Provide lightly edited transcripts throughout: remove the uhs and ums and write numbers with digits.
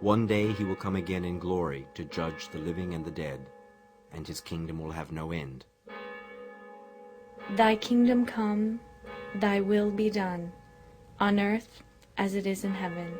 One day he will come again in glory to judge the living and the dead, and his kingdom will have no end. Thy kingdom come, thy will be done, on earth as it is in heaven.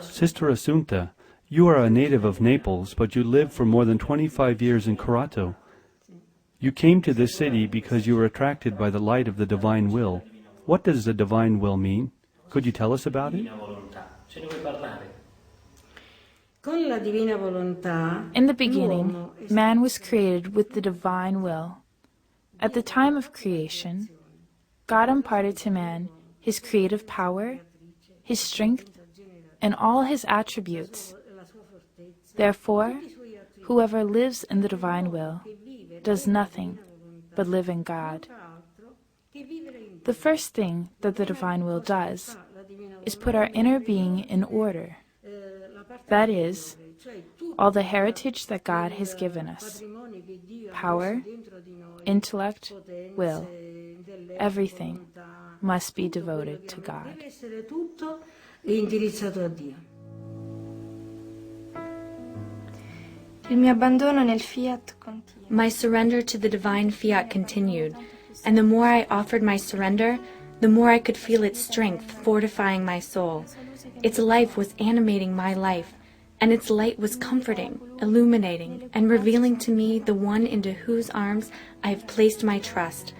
Sister Assunta, you are a native of Naples, but you lived for more than 25 years in Corato. You came to this city because you were attracted by the light of the divine will. What does the divine will mean? Could you tell us about it? In the beginning, man was created with the divine will. At the time of creation, God imparted to man his creative power, his strength, and all his attributes. Therefore, whoever lives in the divine will does nothing but live in God. The first thing that the divine will does is put our inner being in order. That is, all the heritage that God has given us, power, intellect, will, everything must be devoted to God. Il mio abbandono nel fiat continua. My surrender to the divine fiat continued, and the more I offered my surrender, the more I could feel its strength fortifying my soul. Its life was animating my life, and its light was comforting, illuminating, and revealing to me the one into whose arms I have placed my trust.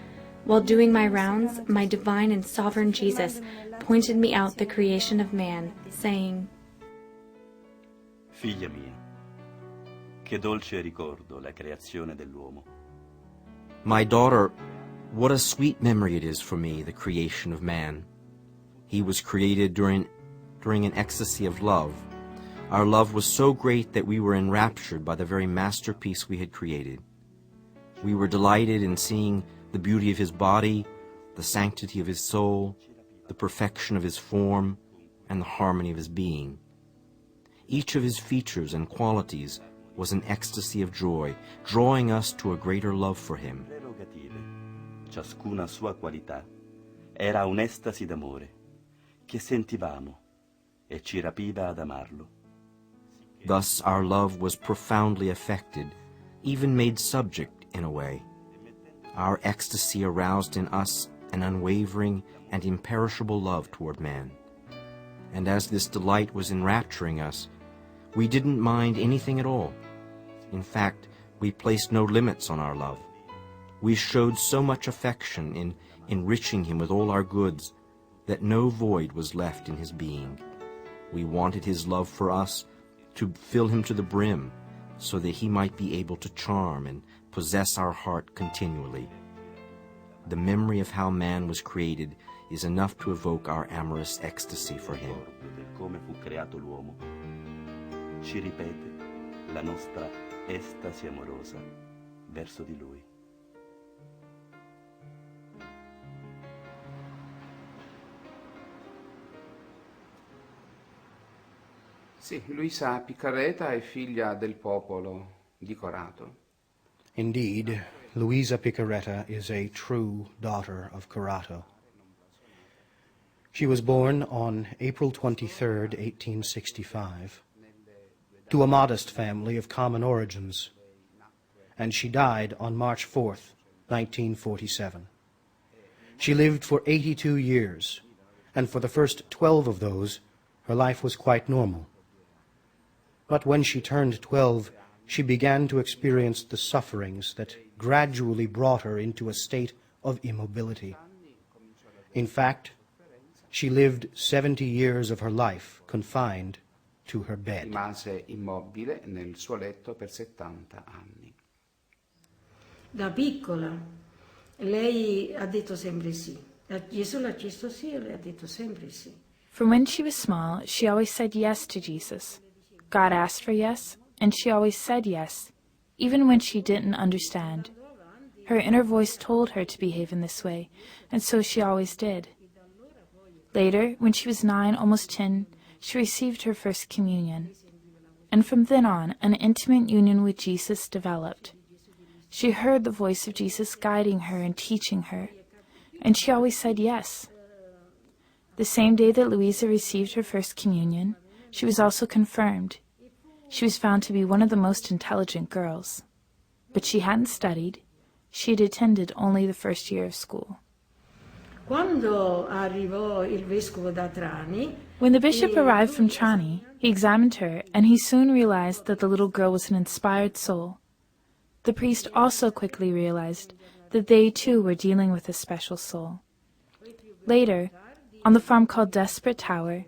While doing my rounds, my divine and sovereign Jesus pointed me out the creation of man, saying, Figlia mia, che dolce ricordo la creazione dell'uomo. My daughter, what a sweet memory it is for me, the creation of man. He was created during an ecstasy of love. Our love was so great that we were enraptured by the very masterpiece we had created. We were delighted in seeing the beauty of his body, the sanctity of his soul, the perfection of his form, and the harmony of his being. Each of his features and qualities was an ecstasy of joy, drawing us to a greater love for him. Prerogative, ciascuna sua qualità, era un'estasi d'amore, che sentivamo e ci rapiva ad amarlo. Thus our love was profoundly affected, even made subject in a way. Our ecstasy aroused in us an unwavering and imperishable love toward man. And as this delight was enrapturing us, we didn't mind anything at all. In fact, we placed no limits on our love. We showed so much affection in enriching him with all our goods that no void was left in his being. We wanted his love for us to fill him to the brim, so that he might be able to charm and possess our heart continually. The memory of how man was created is enough to evoke our amorous ecstasy for him. Del come fu creato l'uomo, ci ripete la nostra estasi amorosa verso di lui. Sì, Luisa Piccarreta è figlia del popolo di Corato. Indeed, Luisa Piccarreta is a true daughter of Corato. She was born on April 23, 1865, to a modest family of common origins, and she died on March 4, 1947. She lived for 82 years, and for the first 12 of those, her life was quite normal. But when she turned 12, she began to experience the sufferings that gradually brought her into a state of immobility. In fact, she lived 70 years of her life confined to her bed. Rimase immobile nel suo letto per 70 anni. Da piccola lei ha detto sempre sì. Gesù l'ha chiesto sì e lei ha detto sempre sì. From when she was small, she always said yes to Jesus. God asked for yes, and she always said yes, even when she didn't understand. Her inner voice told her to behave in this way, and so she always did. Later, when she was 9, almost 10, she received her first communion. And from then on, an intimate union with Jesus developed. She heard the voice of Jesus guiding her and teaching her, and she always said yes. The same day that Luisa received her first communion, she was also confirmed. She was found to be one of the most intelligent girls. But she hadn't studied. She had attended only the first year of school. Quando arrivò il vescovo da Trani, When the bishop arrived from Trani, he examined her, and he soon realized that the little girl was an inspired soul. The priest also quickly realized that they too were dealing with a special soul. Later, on the farm called Desperate Tower,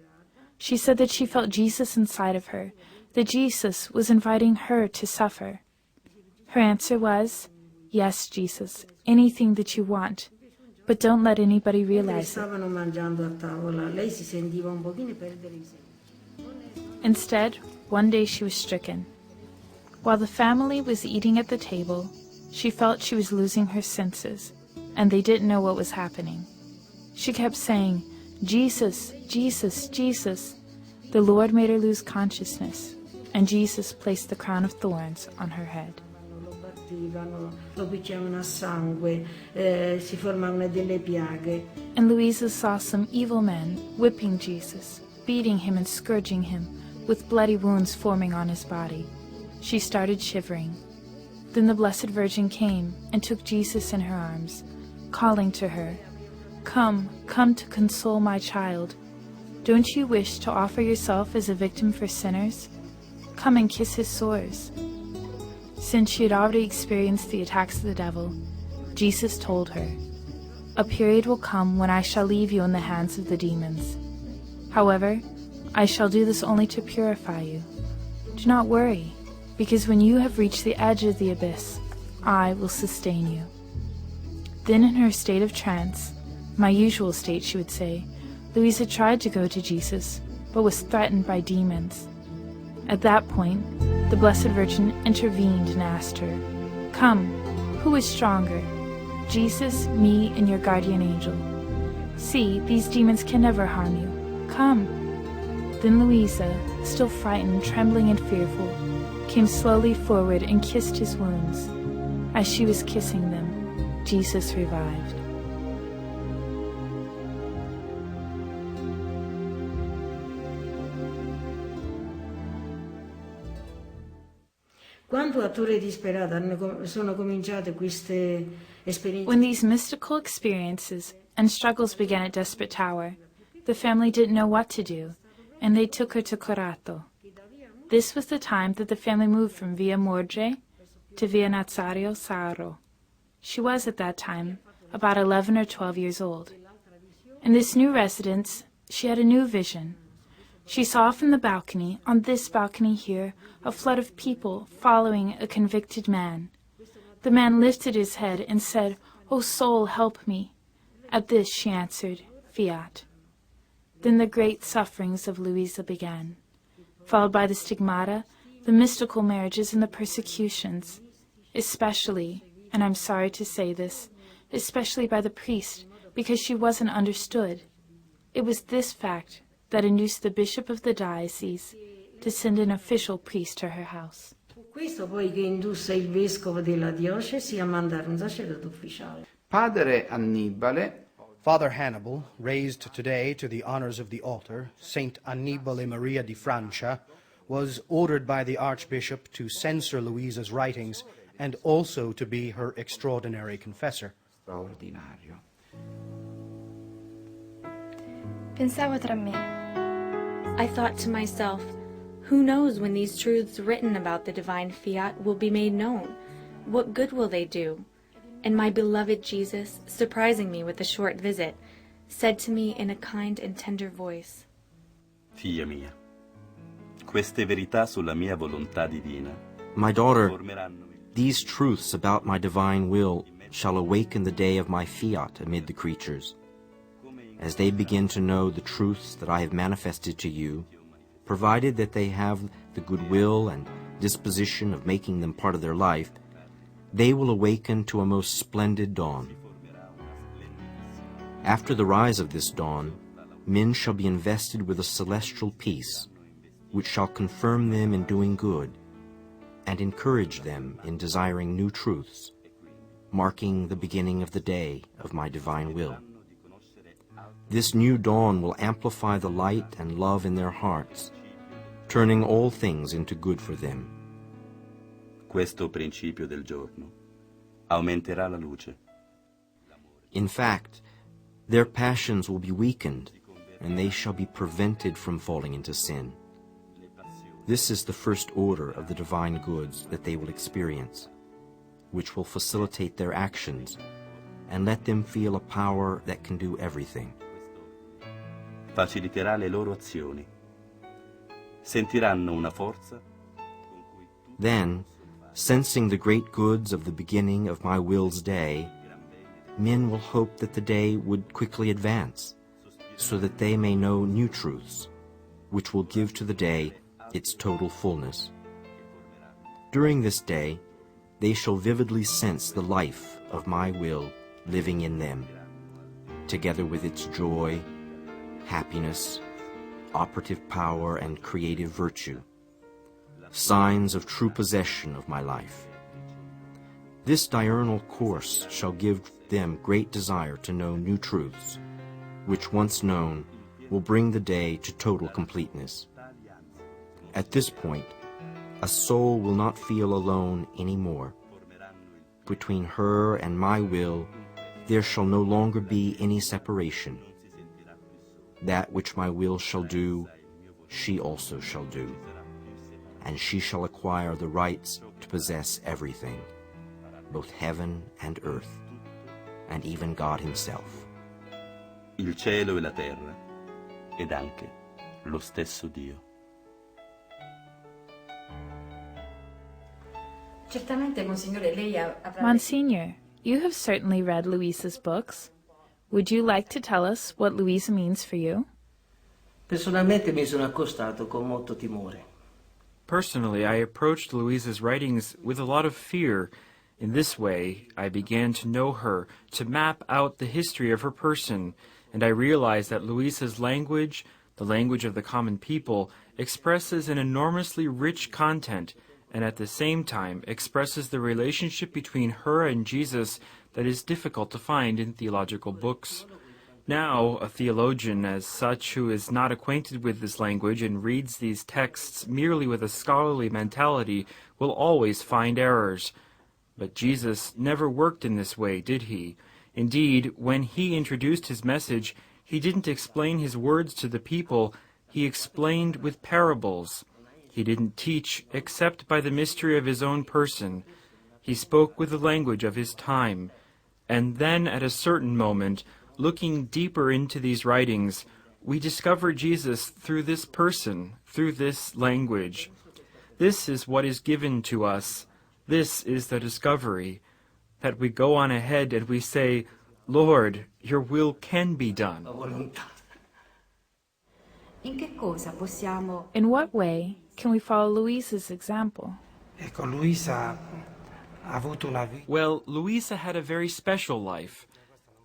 she said that she felt Jesus inside of her, that Jesus was inviting her to suffer. Her answer was, "Yes, Jesus, anything that you want, but don't let anybody realize it." stavano mangiando a tavola, lei si sentiva un pochino perdere i sensi. Instead, one day she was stricken. While the family was eating at the table, she felt she was losing her senses, and they didn't know what was happening. She kept saying, "Jesus, Jesus, Jesus." The Lord made her lose consciousness, and Jesus placed the crown of thorns on her head. Lo picchiavano a sangue, si formavano delle piaghe. And Louisa saw some evil men whipping Jesus, beating him and scourging him, with bloody wounds forming on his body. She started shivering. Then the Blessed Virgin came and took Jesus in her arms, calling to her, "Come, come to console my child. Don't you wish to offer yourself as a victim for sinners? Come and kiss his sores." Since she had already experienced the attacks of the devil, Jesus told her, "A period will come when I shall leave you in the hands of the demons. However, I shall do this only to purify you. Do not worry, because when you have reached the edge of the abyss, I will sustain you." Then in her state of trance, my usual state she would say, Louisa tried to go to Jesus, but was threatened by demons. At that point, the Blessed Virgin intervened and asked her, "Come, who is stronger, Jesus, me, and your guardian angel? See, these demons can never harm you. Come." Then Louisa, still frightened, trembling, and fearful, came slowly forward and kissed his wounds. As she was kissing them, Jesus revived. Quando a Torre Disperata sono cominciate queste esperienze. When these mystical experiences and struggles began at Desperate Tower, the family didn't know what to do, and they took her to Corato. This was the time that the family moved from Via Mordre to Via Nazario Sauro. She was at that time about 11 or 12 years old. In this new residence, she had a new vision. She saw from the balcony, on this balcony here, a flood of people following a convicted man. The man lifted his head and said, "O soul, help me." At this she answered, "Fiat." Then the great sufferings of Louisa began, followed by the stigmata, the mystical marriages, and the persecutions, especially, and I'm sorry to say this, especially by the priest, because she wasn't understood. It was this fact that induced the bishop of the diocese to send an official priest to her house. Questo poi che indusse il vescovo della diocesi a mandare un sacerdote ufficiale. Padre Annibale, Father Hannibal, raised today to the honors of the altar, Saint Annibale Maria di Francia, was ordered by the Archbishop to censor Louisa's writings and also to be her extraordinary confessor. straordinario. Pensavo tra me. I thought to myself, who knows when these truths written about the divine fiat will be made known? What good will they do? And my beloved Jesus, surprising me with a short visit, said to me in a kind and tender voice, Figlia mia, queste verità sulla mia volontà divina My daughter, formeranno these truths about my divine will shall awaken the day of my fiat amid the creatures. As they begin to know the truths that I have manifested to you, provided that they have the goodwill and disposition of making them part of their life, they will awaken to a most splendid dawn. After the rise of this dawn, men shall be invested with a celestial peace, which shall confirm them in doing good, and encourage them in desiring new truths, marking the beginning of the day of my divine will. This new dawn will amplify the light and love in their hearts, turning all things into good for them. questo principio del giorno aumenterà la luce. In fact, Their passions will be weakened, and they shall be prevented from falling into sin. This is the first order of the divine goods that they will experience, which will facilitate their actions and let them feel a power that can do everything. Faciliterà le loro azioni. Sentiranno una forza. Then, sensing the great goods of the beginning of my will's day, men will hope that the day would quickly advance, so that they may know new truths, which will give to the day its total fullness. During this day, they shall vividly sense the life of my will living in them, together with its joy, happiness, operative power, and creative virtue, signs of true possession of my life. This diurnal course shall give them great desire to know new truths, which once known will bring the day to total completeness. At this point, a soul will not feel alone any more. Between her and my will, there shall no longer be any separation. That which my will shall do, she also shall do, and she shall acquire the rights to possess everything, both heaven and earth, and even God himself. Il cielo e la terra, ed anche lo stesso Dio. Certamente, Monsignore, lei avrà... Monsignor, you have certainly read Luisa's books. Would you like to tell us what Luisa means for you? Personalmente mi sono accostato con molto timore. Personally, I approached Luisa's writings with a lot of fear. In this way, I began to know her, to map out the history of her person, and I realized that Luisa's language, the language of the common people, expresses an enormously rich content, and at the same time expresses the relationship between her and Jesus that is difficult to find in theological books. Now, a theologian as such who is not acquainted with this language and reads these texts merely with a scholarly mentality will always find errors. But Jesus never worked in this way, did he? Indeed, when he introduced his message, he didn't explain his words to the people, he explained with parables. He didn't teach except by the mystery of his own person. He spoke with the language of his time. And then at a certain moment, looking deeper into these writings, we discover Jesus through this person, through this language. This is what is given to us. This is the discovery, that we go on ahead and we say, Lord, your will can be done. In what way can we follow Luisa's example? Well, Luisa had a very special life.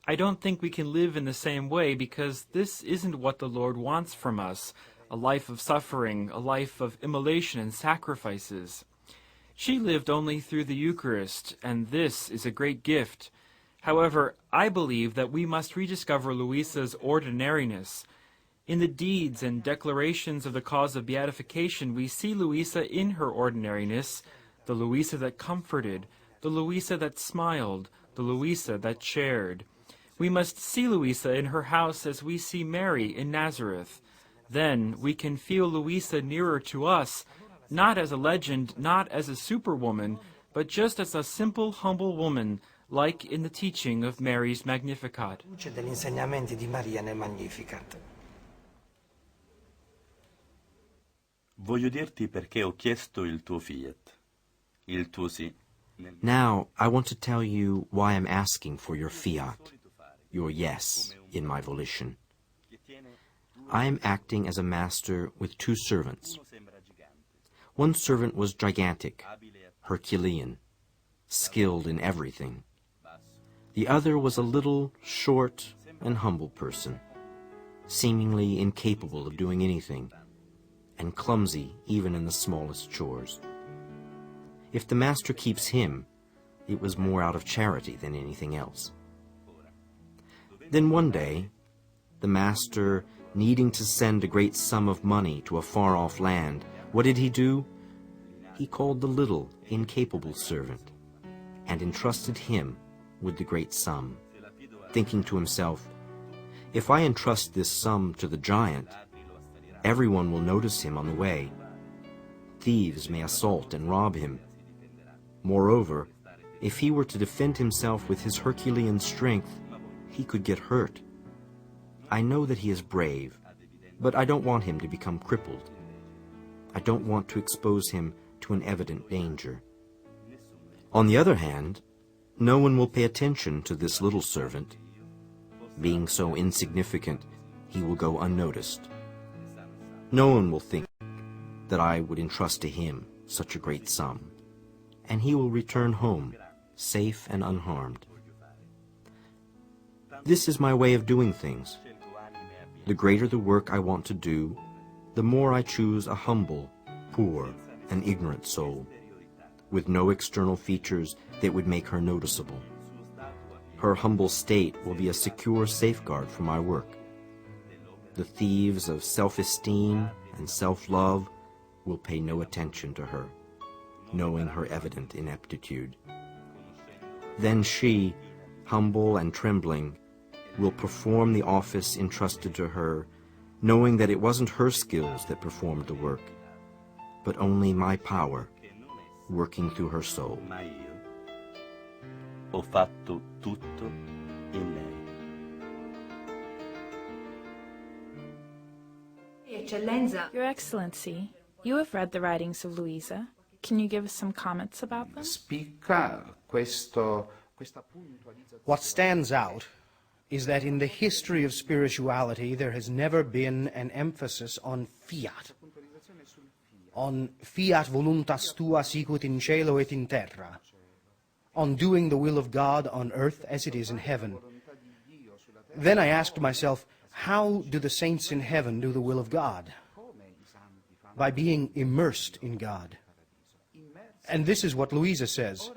I don't think we can live in the same way because this isn't what the Lord wants from us, a life of suffering, a life of immolation and sacrifices. She lived only through the Eucharist, and this is a great gift. However, I believe that we must rediscover Luisa's ordinariness. In the deeds and declarations of the cause of beatification, we see Luisa in her ordinariness, the Luisa that comforted, the Luisa that smiled, the Luisa that shared. We must see Luisa in her house as we see Mary in Nazareth. Then we can feel Luisa nearer to us, not as a legend, not as a superwoman, but just as a simple, humble woman, like in the teaching of Mary's Magnificat. Voglio dirti perché ho chiesto il tuo fiat. Il tuo sì. Now, I want to tell you why I'm asking for your fiat, your yes, in my volition. I am acting as a master with two servants. One servant was gigantic, Herculean, skilled in everything. The other was a little, short, and humble person, seemingly incapable of doing anything, and clumsy even in the smallest chores. If the master keeps him, it was more out of charity than anything else. Then one day, the master, needing to send a great sum of money to a far-off land, what did he do? He called the little, incapable servant and entrusted him with the great sum, thinking to himself, If I entrust this sum to the giant, everyone will notice him on the way. Thieves may assault and rob him. Moreover, if he were to defend himself with his Herculean strength, he could get hurt. I know that he is brave, but I don't want him to become crippled. I don't want to expose him to an evident danger. On the other hand, no one will pay attention to this little servant. Being so insignificant, he will go unnoticed. No one will think that I would entrust to him such a great sum, and he will return home, safe and unharmed. This is my way of doing things. The greater the work I want to do, the more I choose a humble, poor, and ignorant soul, with no external features that would make her noticeable. Her humble state will be a secure safeguard for my work. The thieves of self-esteem and self-love will pay no attention to her, knowing her evident ineptitude. Then she, humble and trembling, will perform the office entrusted to her, knowing that it wasn't her skills that performed the work, but only my power, working through her soul. Ma io ho fatto tutto in lei. Eccellenza. Your Excellency, you have read the writings of Luisa. Can you give us some comments about them? Spicca questa What stands out is that in the history of spirituality there has never been an emphasis on fiat voluntas tua sicut in cielo et in terra, on doing the will of God on earth as it is in heaven. Then I asked myself, how do the saints in heaven do the will of God? By being immersed in God. And this is what Luisa says.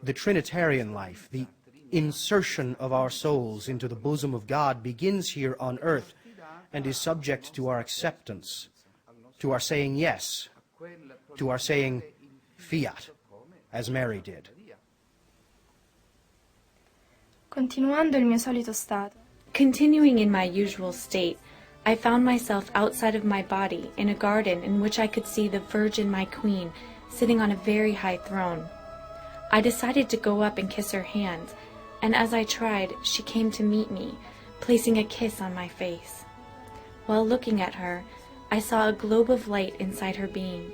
The Trinitarian life, the insertion of our souls into the bosom of God, begins here on earth and is subject to our acceptance, to our saying yes, to our saying fiat, as Mary did. Continuando il mio solito stato. Continuing in my usual state, I found myself outside of my body in a garden in which I could see the Virgin, my queen, sitting on a very high throne. I decided to go up and kiss her hand, and as I tried, she came to meet me, placing a kiss on my face. While looking at her, I saw a globe of light inside her being,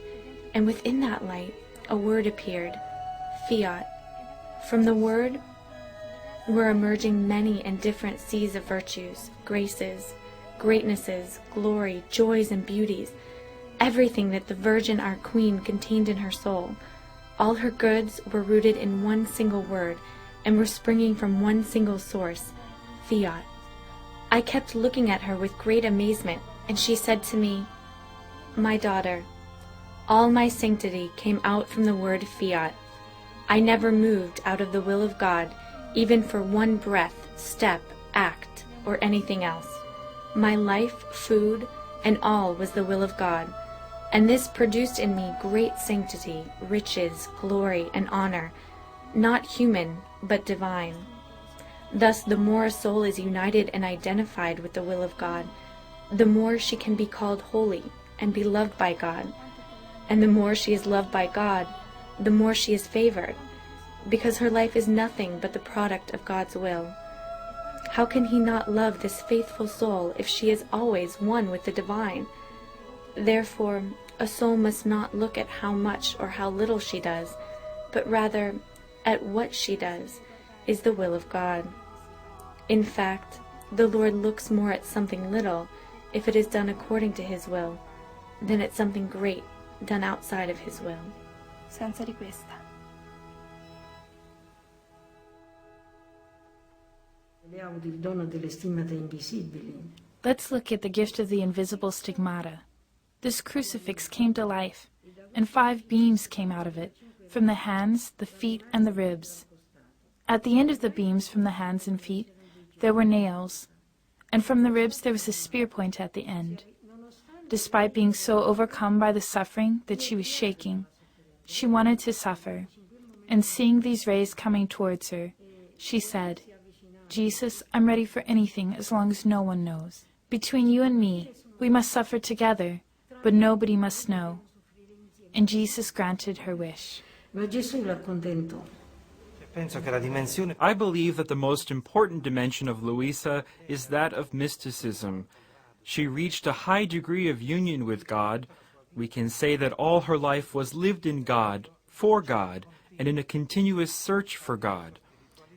and within that light, a word appeared, fiat. From the word were emerging many and different seas of virtues, graces, greatnesses, glory, joys, and beauties, everything that the Virgin, our Queen, contained in her soul. All her goods were rooted in one single word, and were springing from one single source, fiat. I kept looking at her with great amazement, and she said to me, "My daughter, all my sanctity came out from the word fiat. I never moved out of the will of God, even for one breath, step, act, or anything else. My life, food, and all was the will of God, and this produced in me great sanctity, riches, glory, and honor, not human, but divine. Thus, the more a soul is united and identified with the will of God, the more she can be called holy and be loved by God, and the more she is loved by God, the more she is favored, because her life is nothing but the product of God's will. How can he not love this faithful soul if she is always one with the divine? Therefore, a soul must not look at how much or how little she does, but rather at what she does is the will of God. In fact, the Lord looks more at something little, if it is done according to his will, than at something great done outside of his will." Senza richiesta. Il dono delle stigmate invisibili. Let's look at the gift of the invisible stigmata. This crucifix came to life, and 5 beams came out of it, from the hands, the feet, and the ribs. At the end of the beams from the hands and feet, there were nails, and from the ribs there was a spear point at the end. Despite being so overcome by the suffering that she was shaking, she wanted to suffer, and seeing these rays coming towards her, she said, Jesus, I'm ready for anything as long as no one knows. Between you and me, we must suffer together, but nobody must know. And Jesus granted her wish. Ma Gesù l'accontentò. I believe that the most important dimension of Luisa is that of mysticism. She reached a high degree of union with God. We can say that all her life was lived in God, for God, and in a continuous search for God.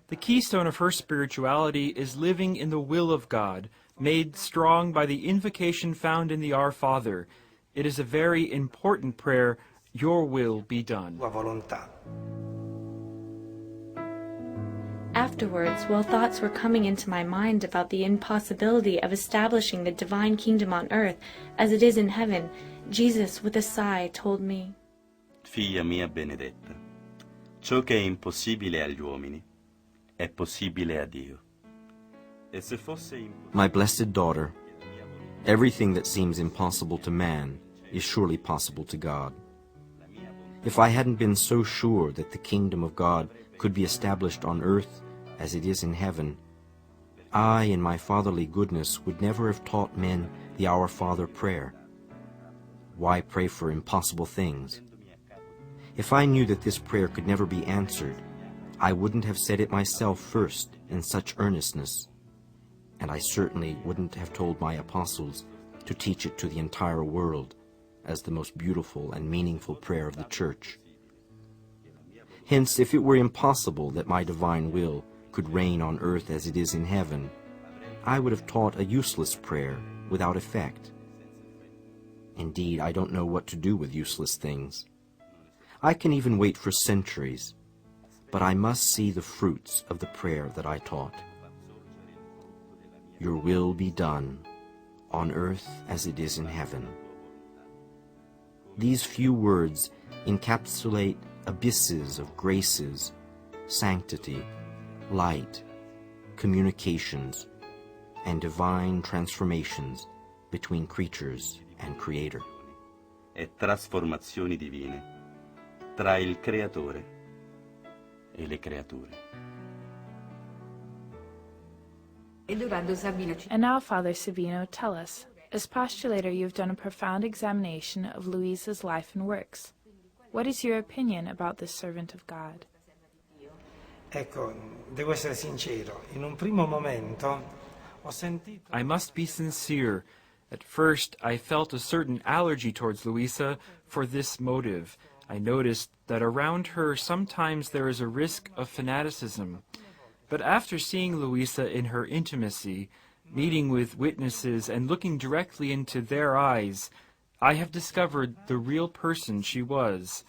The keystone of her spirituality is living in the will of God, made strong by the invocation found in the Our Father. It is a very important prayer, "Your will be done." Afterwards, while thoughts were coming into my mind about the impossibility of establishing the divine kingdom on earth as it is in heaven, Jesus, with a sigh, told me, Figlia mia benedetta, ciò che è impossibile agli uomini è possibile a Dio. E se fosse My blessed daughter, everything that seems impossible to man is surely possible to God. If I hadn't been so sure that the kingdom of God could be established on earth as it is in heaven, I, in my fatherly goodness, would never have taught men the Our Father prayer. Why pray for impossible things? If I knew that this prayer could never be answered, I wouldn't have said it myself first in such earnestness, and I certainly wouldn't have told my apostles to teach it to the entire world as the most beautiful and meaningful prayer of the Church. Hence, if it were impossible that my divine will could reign on earth as it is in heaven, I would have taught a useless prayer without effect. Indeed, I don't know what to do with useless things. I can even wait for centuries, but I must see the fruits of the prayer that I taught. Your will be done, on earth as it is in heaven. These few words encapsulate abysses of graces, sanctity, light, communications, and divine transformations between creatures and Creator. E trasformazioni divine tra il Creatore e le creature. And now, Father Sabino, tell us, as postulator you have done a profound examination of Luisa's life and works. What is your opinion about this servant of God? Ecco, devo essere sincero, in un primo momento ho sentito... I must be sincere. At first, I felt a certain allergy towards Luisa for this motive. I noticed that around her sometimes there is a risk of fanaticism. But after seeing Luisa in her intimacy, meeting with witnesses and looking directly into their eyes, I have discovered the real person she was.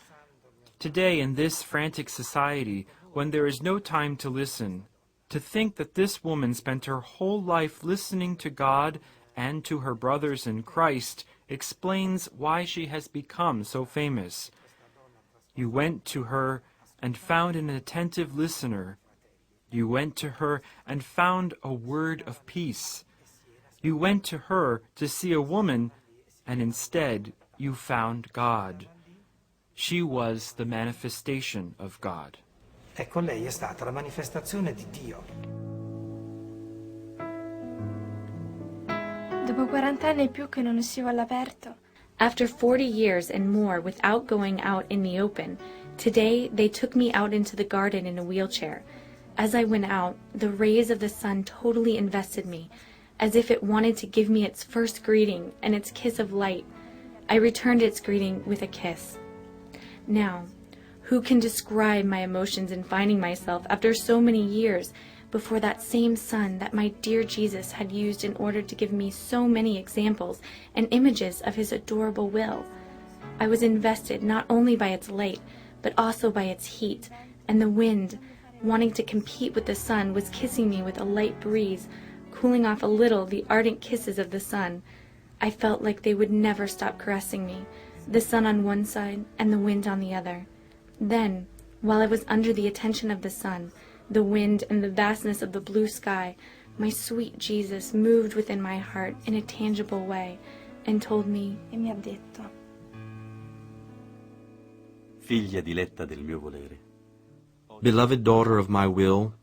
Today, in this frantic society, when there is no time to listen, to think that this woman spent her whole life listening to God and to her brothers in Christ explains why she has become so famous. You went to her and found an attentive listener. You went to her and found a word of peace. You went to her to see a woman, and instead you found God. She was the manifestation of God. Ecco, lei è stata la manifestazione di Dio. Dopo 40 anni e più che non uscivo all'aperto, After 40 years and more without going out in the open, today they took me out into the garden in a wheelchair. As I went out, the rays of the sun totally invested me, as if it wanted to give me its first greeting and its kiss of light. I returned its greeting with a kiss. Now, who can describe my emotions in finding myself, after so many years, before that same sun that my dear Jesus had used in order to give me so many examples and images of his adorable will? I was invested not only by its light, but also by its heat, and the wind, wanting to compete with the sun, was kissing me with a light breeze, cooling off a little the ardent kisses of the sun. I felt like they would never stop caressing me, the sun on one side and the wind on the other. Then, while I was under the attention of the sun, the wind, and the vastness of the blue sky, my sweet Jesus moved within my heart in a tangible way and told me, e mi ha detto: Figlia diletta del mio volere. Beloved daughter of my will,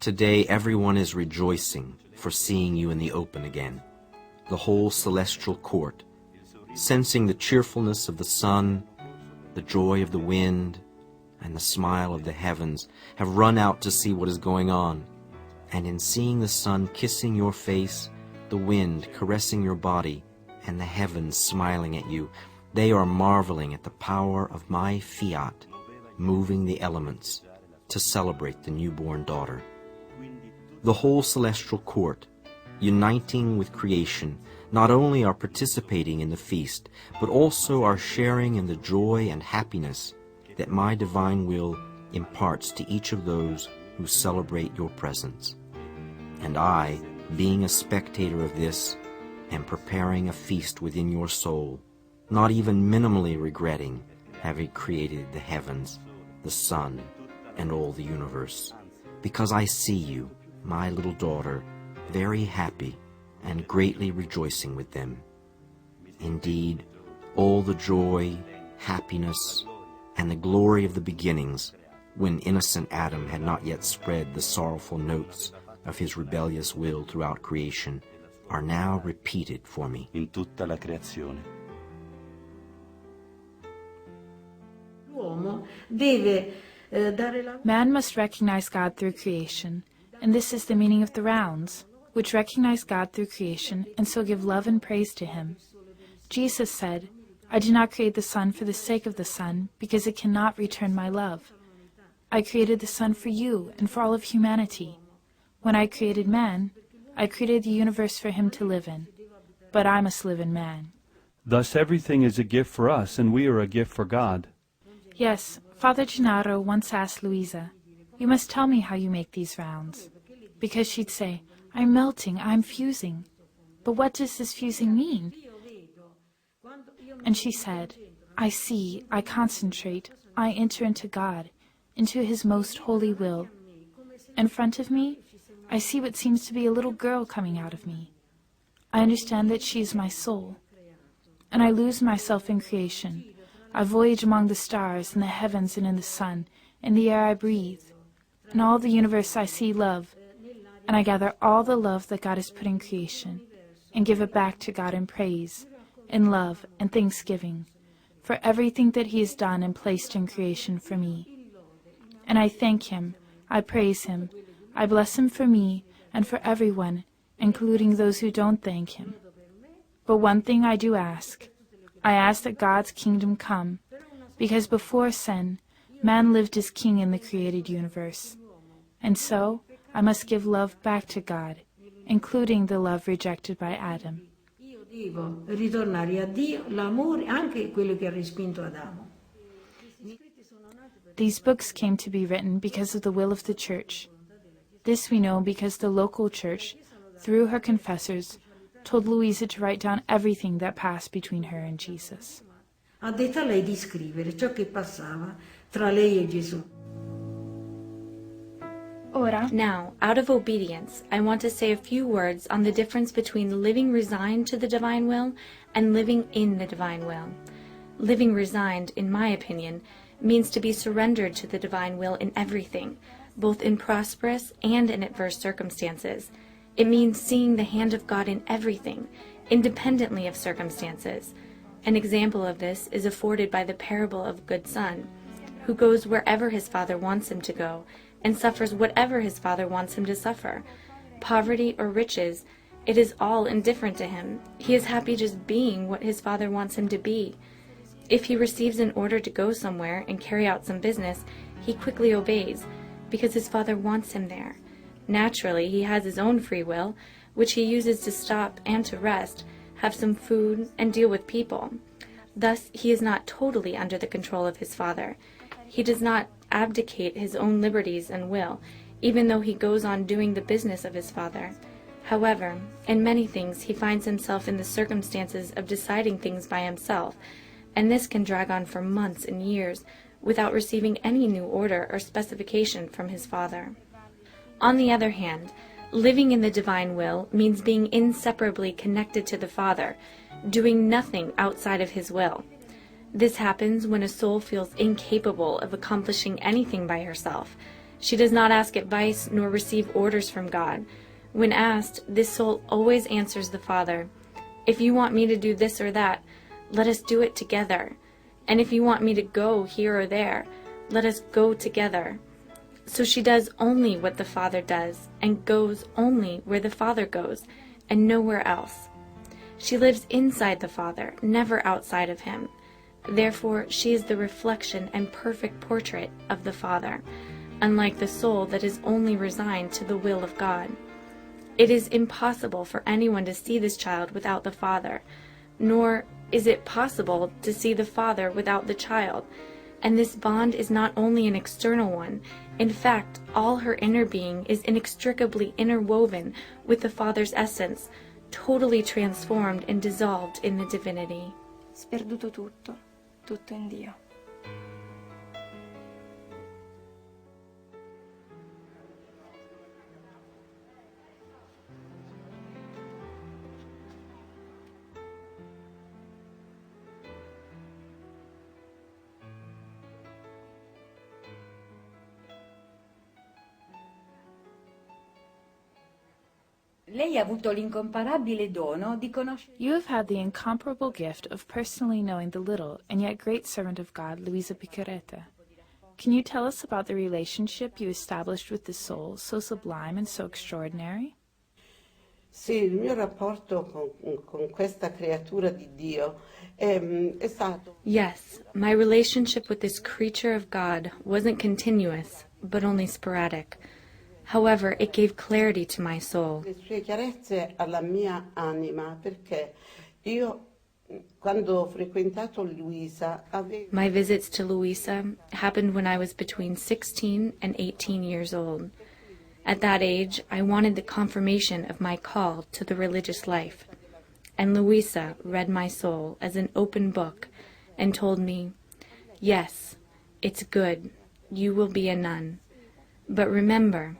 Today everyone is rejoicing for seeing you in the open again. The whole celestial court, sensing the cheerfulness of the sun, the joy of the wind, and the smile of the heavens, have run out to see what is going on. And in seeing the sun kissing your face, the wind caressing your body, and the heavens smiling at you, they are marveling at the power of my fiat, moving the elements to celebrate the newborn daughter. The whole celestial court, uniting with creation, not only are participating in the feast, but also are sharing in the joy and happiness that my divine will imparts to each of those who celebrate your presence. And I, being a spectator of this, am preparing a feast within your soul, not even minimally regretting having created the heavens, the sun, and all the universe, because I see you, my little daughter, very happy and greatly rejoicing with them. Indeed, all the joy, happiness, and the glory of the beginnings, when innocent Adam had not yet spread the sorrowful notes of his rebellious will throughout creation, are now repeated for me. In tutta la creazione. Man must recognize God through creation, and this is the meaning of the rounds, which recognize God through creation and so give love and praise to Him. Jesus said, I did not create the sun for the sake of the sun, because it cannot return my love. I created the sun for you and for all of humanity. When I created man, I created the universe for him to live in, but I must live in man. Thus everything is a gift for us, and we are a gift for God. Yes, Father Gennaro once asked Luisa, you must tell me how you make these rounds. Because she'd say, I'm melting, I'm fusing. But what does this fusing mean? And she said, I see, I concentrate, I enter into God, into His most holy will. In front of me, I see what seems to be a little girl coming out of me. I understand that she is my soul. And I lose myself in creation. I voyage among the stars, in the heavens and in the sun, in the air I breathe. In all the universe I see love, and I gather all the love that God has put in creation, and give it back to God in praise, in love and thanksgiving, for everything that He has done and placed in creation for me. And I thank Him, I praise Him, I bless Him for me and for everyone, including those who don't thank Him. But one thing I do ask. I ask that God's kingdom come, because before sin, man lived as king in the created universe. And so, I must give love back to God, including the love rejected by Adam. Devo ritornare a Dio l'amore, anche quello che ha respinto Adamo. These books came to be written because of the will of the Church. This we know because the local church, through her confessors, told Luisa to write down everything that passed between her and Jesus. Ha detto a lei di scrivere ciò che passava tra lei e Gesù. Now, out of obedience, I want to say a few words on the difference between living resigned to the divine will and living in the divine will. Living resigned, in my opinion, means to be surrendered to the divine will in everything, both in prosperous and in adverse circumstances. It means seeing the hand of God in everything, independently of circumstances. An example of this is afforded by the parable of good son, who goes wherever his father wants him to go, and suffers whatever his father wants him to suffer. Poverty or riches, it is all indifferent to him. He is happy just being what his father wants him to be. If he receives an order to go somewhere and carry out some business, he quickly obeys, because his father wants him there. Naturally, he has his own free will, which he uses to stop and to rest, have some food, and deal with people. Thus, he is not totally under the control of his father. He does not abdicate his own liberties and will, even though he goes on doing the business of his father. However, in many things he finds himself in the circumstances of deciding things by himself, and this can drag on for months and years without receiving any new order or specification from his father. On the other hand, living in the divine will means being inseparably connected to the Father, doing nothing outside of his will. This happens when a soul feels incapable of accomplishing anything by herself, She does not ask advice nor receive orders from God. When asked, this soul always answers the Father. If you want me to do this or that, let us do it together. And if you want me to go here or there, let us go together. So she does only what the Father does, and goes only where the Father goes, and nowhere else. She lives inside the Father, never outside of him. Therefore, she is the reflection and perfect portrait of the Father, unlike the soul that is only resigned to the will of God. It is impossible for anyone to see this child without the Father, nor is it possible to see the Father without the child. And this bond is not only an external one. In fact, all her inner being is inextricably interwoven with the Father's essence, totally transformed and dissolved in the divinity. Sperduto tutto, tutto in Dio. Lei ha avuto l'incomparabile dono di conoscere. You have had the incomparable gift of personally knowing the little and yet great servant of God, Luisa Piccarreta. Can you tell us about the relationship you established with the soul, so sublime and so extraordinary? Sì, il mio rapporto con questa creatura di Dio è stato... Yes, my relationship with this creature of God wasn't continuous, but only sporadic. However, it gave clarity to my soul. Le sue chiarezze alla mia anima, perché io, quando ho frequentato Luisa, avevo... My visits to Luisa happened when I was between 16 and 18 years old. At that age, I wanted the confirmation of my call to the religious life. And Luisa read my soul as an open book and told me, yes, it's good, you will be a nun. But remember,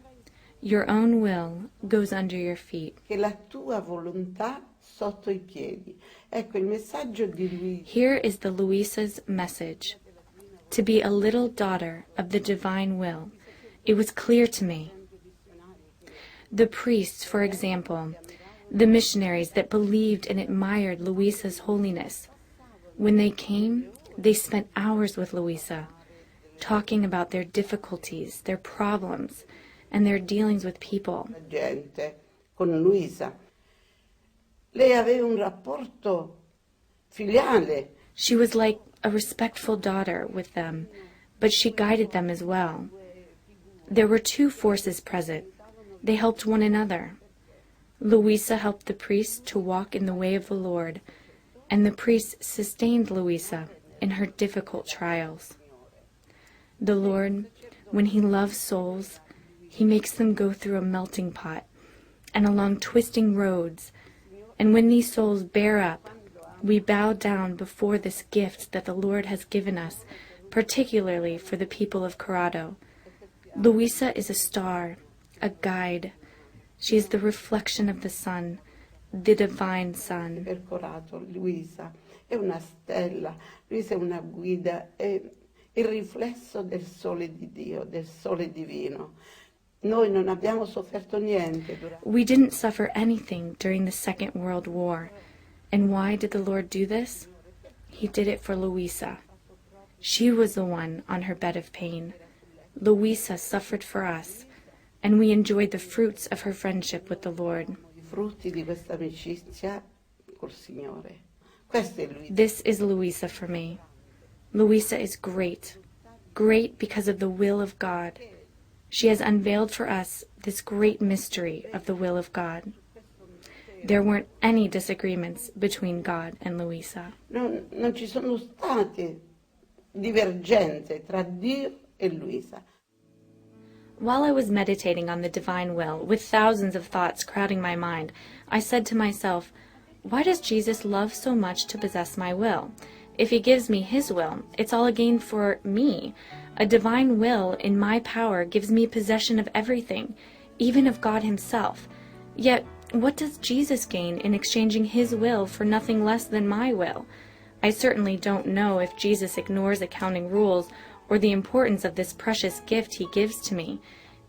your own will goes under your feet. Che la tua volontà sotto i piedi. Ecco il messaggio di Luisa. Here is the Luisa's message. To be a little daughter of the divine will. It was clear to me. The priests, for example, the missionaries that believed and admired Luisa's holiness, when they came, they spent hours with Luisa, talking about their difficulties, their problems, and their dealings with people. Gente, con Luisa. Lei aveva un rapporto filiale. She was like a respectful daughter with them, but she guided them as well. There were two forces present. They helped one another. Luisa helped the priests to walk in the way of the Lord, and the priests sustained Luisa in her difficult trials. The Lord, when he loves souls, he makes them go through a melting pot and along twisting roads, and when these souls bear up, we bow down before this gift that the Lord has given us, particularly for the people of Corrado. Luisa is a star, a guide. She is the reflection of the sun, the divine sun. Per Corrado, Luisa è una stella, Luisa è una guida, è il riflesso del sole di Dio, del sole divino. Noi non abbiamo sofferto niente. We didn't suffer anything during the Second World War. And why did the Lord do this? He did it for Luisa. She was the one on her bed of pain. Luisa suffered for us, and we enjoyed the fruits of her friendship with the Lord. I frutti di questa amicizia col Signore. Questa è Luisa. This is Luisa for me. Luisa is great, great because of the will of God. She has unveiled for us this great mystery of the will of God. There weren't any disagreements between God and Luisa. Non ci sono state divergenze tra Dio e Luisa. While I was meditating on the divine will, with thousands of thoughts crowding my mind, I said to myself, why does Jesus love so much to possess my will? If he gives me his will, it's all a gain for me. A divine will in my power gives me possession of everything, even of God himself. Yet, what does Jesus gain in exchanging his will for nothing less than my will? I certainly don't know if Jesus ignores accounting rules or the importance of this precious gift he gives to me.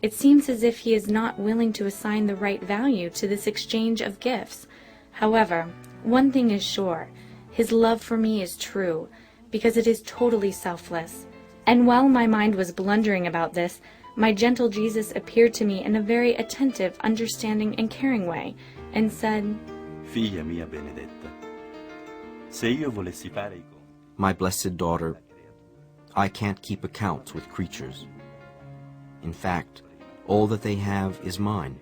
It seems as if he is not willing to assign the right value to this exchange of gifts. However, one thing is sure, his love for me is true, because it is totally selfless. And while my mind was blundering about this, my gentle Jesus appeared to me in a very attentive, understanding, and caring way, and said, Figlia mia benedetta, se io volessi fare i conti. My blessed daughter, I can't keep accounts with creatures. In fact, all that they have is mine.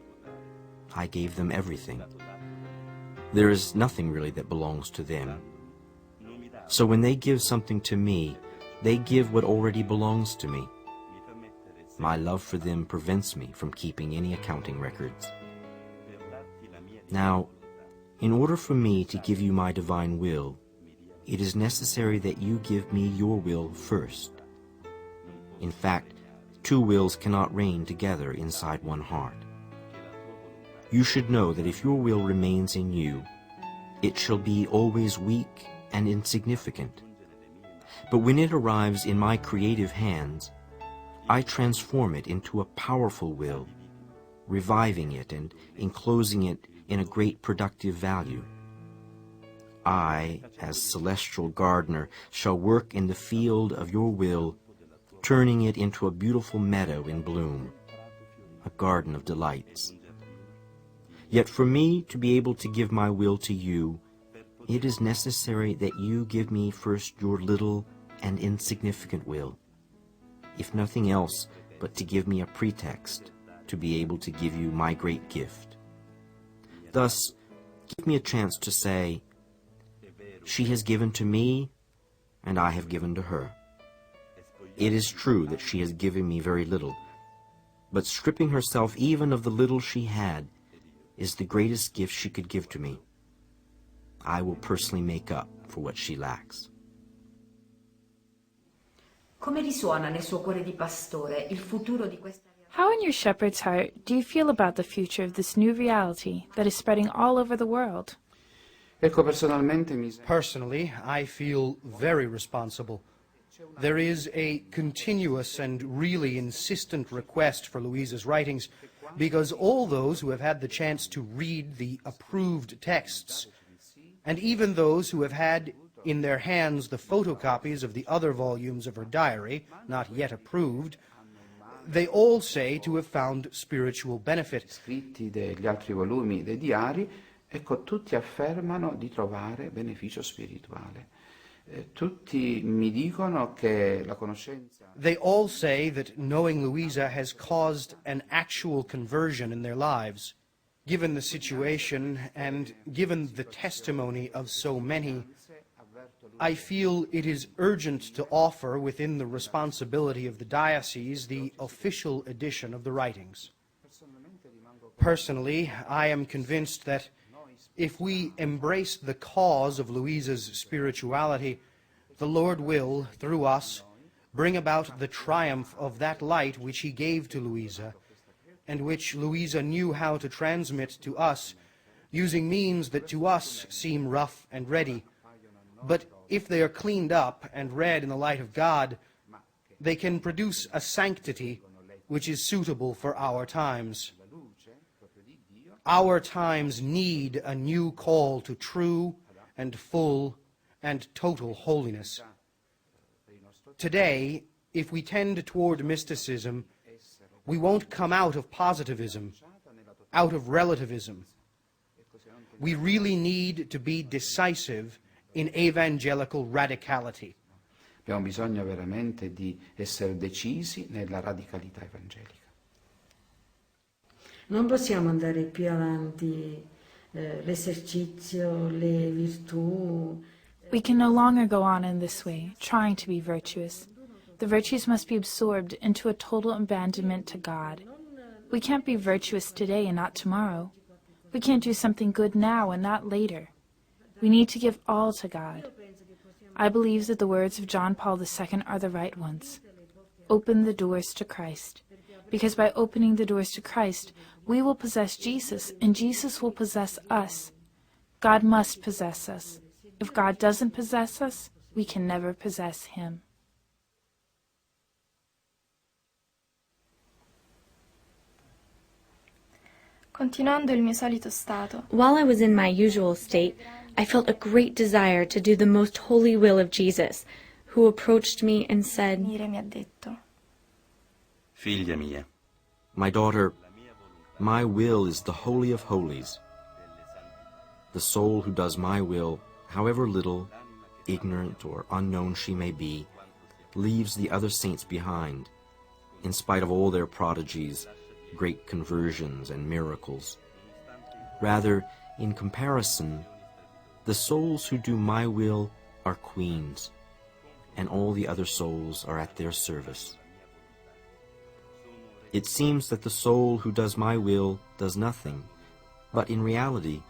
I gave them everything. There is nothing really that belongs to them. So when they give something to me, they give what already belongs to me. My love for them prevents me from keeping any accounting records. Now, in order for me to give you my divine will, it is necessary that you give me your will first. In fact, two wills cannot reign together inside one heart. You should know that if your will remains in you, it shall be always weak and insignificant. But when it arrives in my creative hands, I transform it into a powerful will, reviving it and enclosing it in a great productive value. I, as celestial gardener, shall work in the field of your will, turning it into a beautiful meadow in bloom, a garden of delights. Yet for me to be able to give my will to you, it is necessary that you give me first your little and insignificant will, if nothing else but to give me a pretext to be able to give you my great gift. Thus, give me a chance to say, she has given to me, and I have given to her. It is true that she has given me very little, but stripping herself even of the little she had is the greatest gift she could give to me. I will personally make up for what she lacks. Come risuona nel suo cuore di pastore il futuro di questa realtà? How in your shepherd's heart do you feel about the future of this new reality that is spreading all over the world? Personally, I feel very responsible. There is a continuous and really insistent request for Luisa's writings because all those who have had the chance to read the approved texts, and even those who have had in their hands the photocopies of the other volumes of her diary, not yet approved, they all say to have found spiritual benefit. Scritti degli altri volumi dei diari, ecco, tutti affermano di trovare beneficio spirituale. Tutti mi dicono che la conoscenza... They all say that knowing Luisa has caused an actual conversion in their lives. Given the situation and given the testimony of so many, I feel it is urgent to offer within the responsibility of the diocese the official edition of the writings. Personally, I am convinced that if we embrace the cause of Luisa's spirituality, the Lord will, through us, bring about the triumph of that light which he gave to Luisa, and which Luisa knew how to transmit to us, using means that to us seem rough and ready. But if they are cleaned up and read in the light of God, they can produce a sanctity which is suitable for our times. Our times need a new call to true and full and total holiness. Today, if we tend toward mysticism, we won't come out of positivism, out of relativism. We really need to be decisive in evangelical radicality. Abbiamo bisogno veramente di essere decisi nella radicalità evangelica. Non possiamo andare più avanti, l'esercizio, le virtù. We can no longer go on in this way, trying to be virtuous. The virtues must be absorbed into a total abandonment to God. We can't be virtuous today and not tomorrow. We can't do something good now and not later. We need to give all to God. I believe that the words of John Paul II are the right ones. Open the doors to Christ. Because by opening the doors to Christ, we will possess Jesus, and Jesus will possess us. God must possess us. If God doesn't possess us, we can never possess him. Continuando il mio solito stato, While I was in my usual state, I felt a great desire to do the most holy will of Jesus, who approached me and said, Mire mi ha detto, Figlia mia, My daughter, my will is the holy of holies. The soul who does my will, however little, ignorant or unknown she may be, leaves the other saints behind, in spite of all their prodigies, great conversions and miracles. Rather, in comparison, the souls who do my will are queens, and all the other souls are at their service. It seems that the soul who does my will does nothing, but in reality,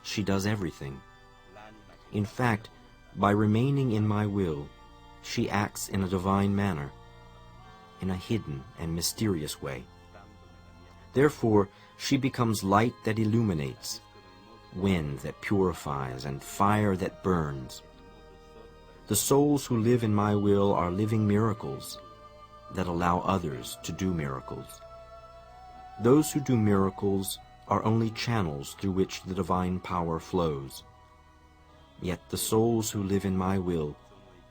she does everything. In fact, by remaining in my will, she acts in a divine manner, in a hidden and mysterious way. Therefore, she becomes light that illuminates, wind that purifies, and fire that burns. The souls who live in my will are living miracles that allow others to do miracles. Those who do miracles are only channels through which the divine power flows. Yet the souls who live in my will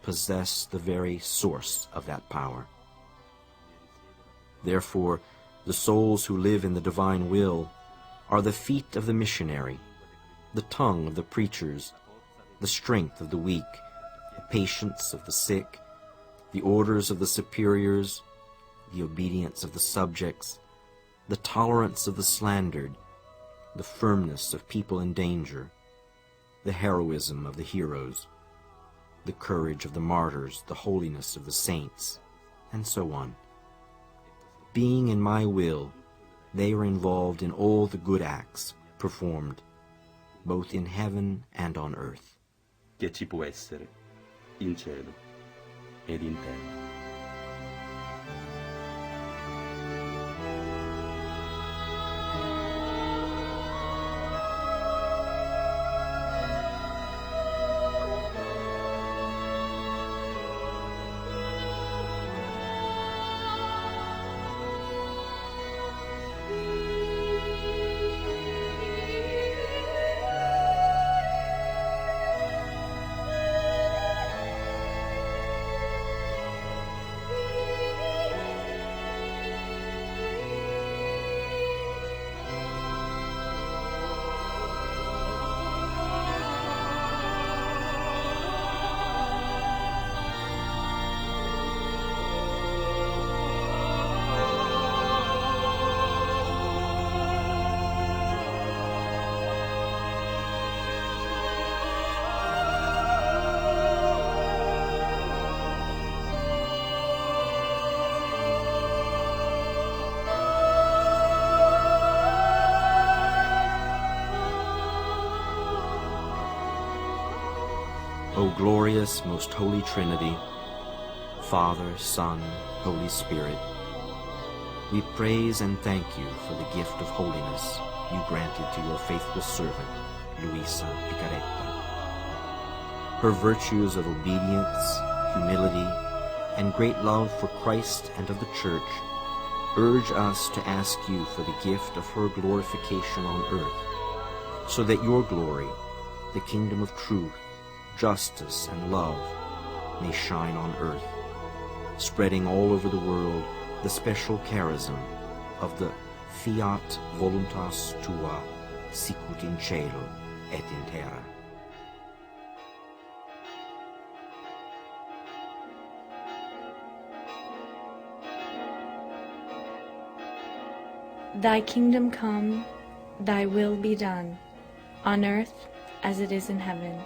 possess the very source of that power. Therefore, the souls who live in the divine will are the feet of the missionary, the tongue of the preachers, the strength of the weak, the patience of the sick, the orders of the superiors, the obedience of the subjects, the tolerance of the slandered, the firmness of people in danger, the heroism of the heroes, the courage of the martyrs, the holiness of the saints, and so on. Being in my will, they are involved in all the good acts performed, both in heaven and on earth. che ci può essere in cielo ed in terra. O glorious, most holy Trinity, Father, Son, Holy Spirit, we praise and thank you for the gift of holiness you granted to your faithful servant, Luisa Picaretta. Her virtues of obedience, humility, and great love for Christ and of the Church urge us to ask you for the gift of her glorification on earth, so that your glory, the kingdom of truth, justice, and love, may shine on earth, spreading all over the world the special charism of the Fiat voluntas tua, sicut in cielo et in terra. Thy kingdom come, thy will be done, on earth as it is in heaven.